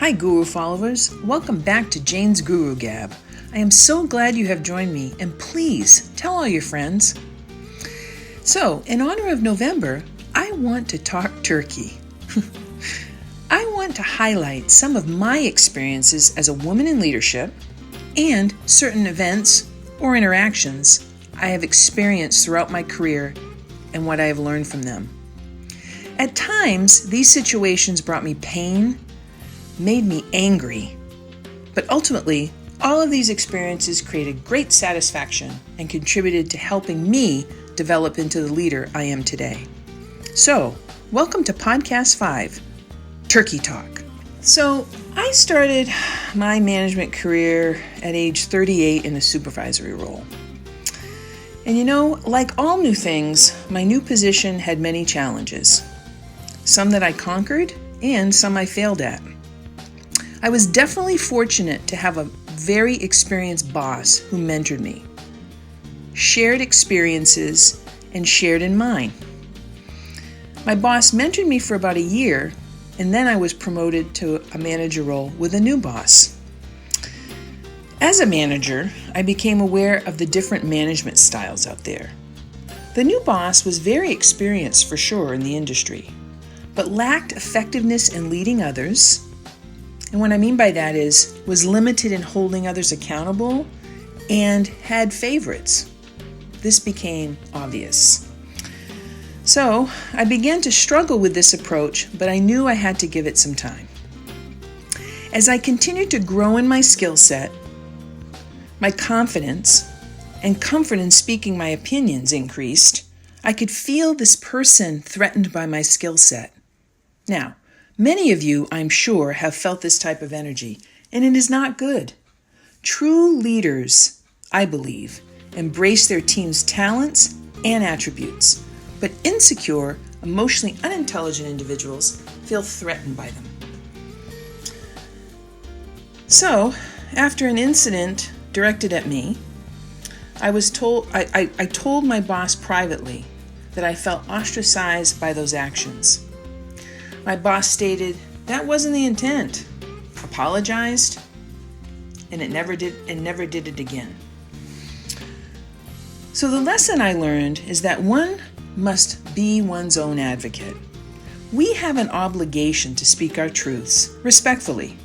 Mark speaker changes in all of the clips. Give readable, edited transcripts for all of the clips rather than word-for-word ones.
Speaker 1: Hi Guru followers, welcome back to Jane's Guru Gab. I am so glad you have joined me, and please tell all your friends. So, in honor of November, I want to talk turkey. I want to highlight some of my experiences as a woman in leadership and certain events or interactions I have experienced throughout my career and what I have learned from them. At times, these situations brought me pain, made me angry, but ultimately, all of these experiences created great satisfaction and contributed to helping me develop into the leader I am today. So, welcome to Podcast 5, Turkey Talk. So, I started my management career at age 38 in a supervisory role. And like all new things, my new position had many challenges. Some that I conquered and some I failed at. I was definitely fortunate to have a very experienced boss who mentored me, shared experiences, and shared in mine. My boss mentored me for about a year, and then I was promoted to a manager role with a new boss. As a manager, I became aware of the different management styles out there. The new boss was very experienced for sure in the industry, but lacked effectiveness in leading others. And what I mean by that was limited in holding others accountable and had favorites. This became obvious. So I began to struggle with this approach, but I knew I had to give it some time. As I continued to grow in my skill set, my confidence and comfort in speaking my opinions increased. I could feel this person threatened by my skill set. Now, many of you, I'm sure, have felt this type of energy, and it is not good. True leaders, I believe, embrace their team's talents and attributes, but insecure, emotionally unintelligent individuals feel threatened by them. So, after an incident directed at me, I told my boss privately that I felt ostracized by those actions. My boss stated that wasn't the intent, apologized, and never did it again. So the lesson I learned is that one must be one's own advocate. We have an obligation to speak our truths respectfully,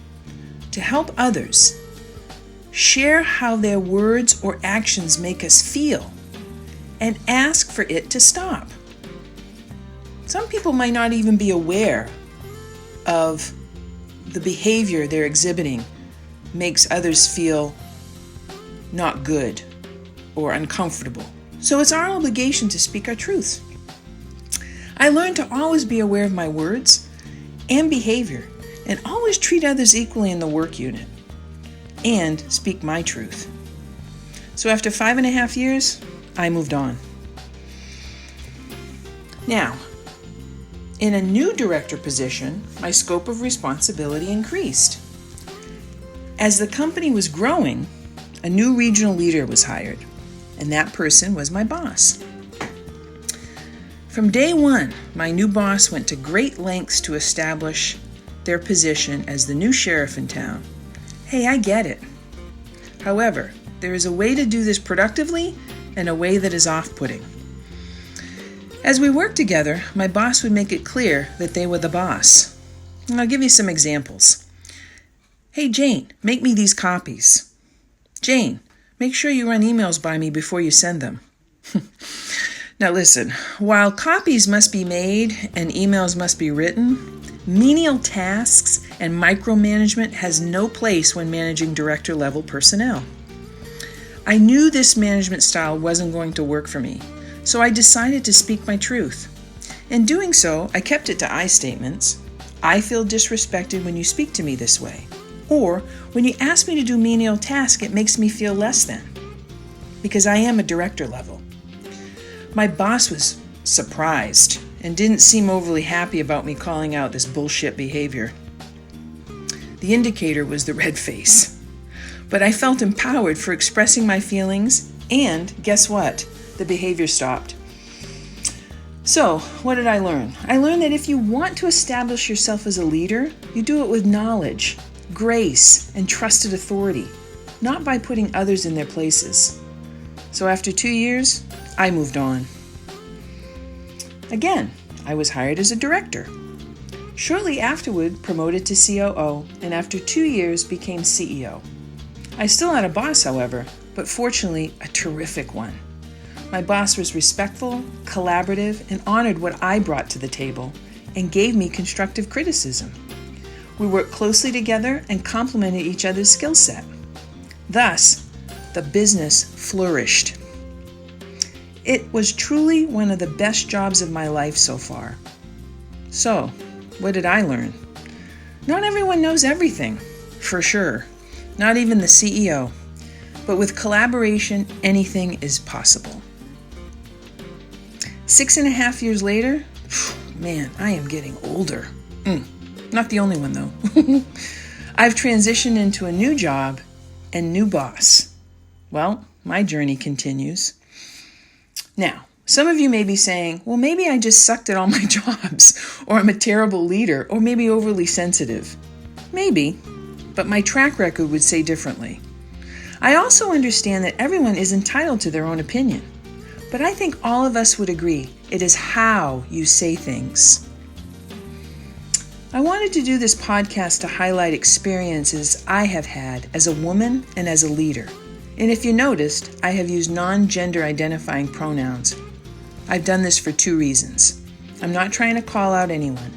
Speaker 1: to help others, share how their words or actions make us feel, and ask for it to stop. Some people might not even be aware of the behavior they're exhibiting makes others feel not good or uncomfortable. So it's our obligation to speak our truths. I learned to always be aware of my words and behavior and always treat others equally in the work unit and speak my truth. So after 5.5 years, I moved on. Now, in a new director position, my scope of responsibility increased. As the company was growing, a new regional leader was hired, and that person was my boss. From day one, my new boss went to great lengths to establish their position as the new sheriff in town. Hey, I get it. However, there is a way to do this productively and a way that is off-putting. As we worked together, my boss would make it clear that they were the boss. And I'll give you some examples. Hey, Jane, make me these copies. Jane, make sure you run emails by me before you send them. Now listen, while copies must be made and emails must be written, menial tasks and micromanagement has no place when managing director-level personnel. I knew this management style wasn't going to work for me. So I decided to speak my truth. In doing so, I kept it to I statements. I feel disrespected when you speak to me this way. Or when you ask me to do menial tasks, it makes me feel less than. Because I am a director level. My boss was surprised and didn't seem overly happy about me calling out this bullshit behavior. The indicator was the red face. But I felt empowered for expressing my feelings, and guess what? The behavior stopped. So, what did I learn? I learned that if you want to establish yourself as a leader, you do it with knowledge grace, and trusted authority, not by putting others in their places. So after 2 years, I moved on. Again, I was hired as a director. Shortly afterward, promoted to COO, and after 2 years became CEO. I still had a boss, however, but fortunately a terrific one. My boss was respectful, collaborative, and honored what I brought to the table and gave me constructive criticism. We worked closely together and complemented each other's skill set. Thus, the business flourished. It was truly one of the best jobs of my life so far. So, what did I learn? Not everyone knows everything, for sure. Not even the CEO. But with collaboration, anything is possible. 6.5 years later, man, I am getting older. Not the only one, though. I've transitioned into a new job and new boss. Well, my journey continues. Now, some of you may be saying, well, maybe I just sucked at all my jobs, or I'm a terrible leader, or maybe overly sensitive. Maybe, but my track record would say differently. I also understand that everyone is entitled to their own opinion, but I think all of us would agree it is how you say things. I wanted to do this podcast to highlight experiences I have had as a woman and as a leader. And if you noticed, I have used non-gender identifying pronouns. I've done this for 2 reasons. I'm not trying to call out anyone,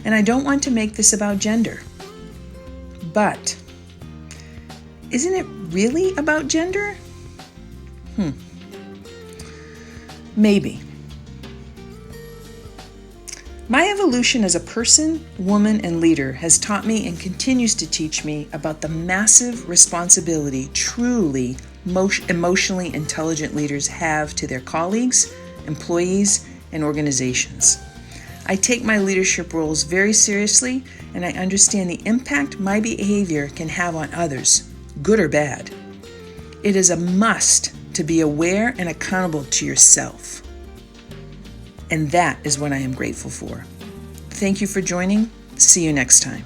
Speaker 1: and I don't want to make this about gender. But, isn't it really about gender? Maybe. My evolution as a person, woman, and leader has taught me and continues to teach me about the massive responsibility truly emotionally intelligent leaders have to their colleagues, employees, and organizations. I take my leadership roles very seriously, and I understand the impact my behavior can have on others, good or bad. It is a must to be aware and accountable to yourself. And that is what I am grateful for. Thank you for joining. See you next time.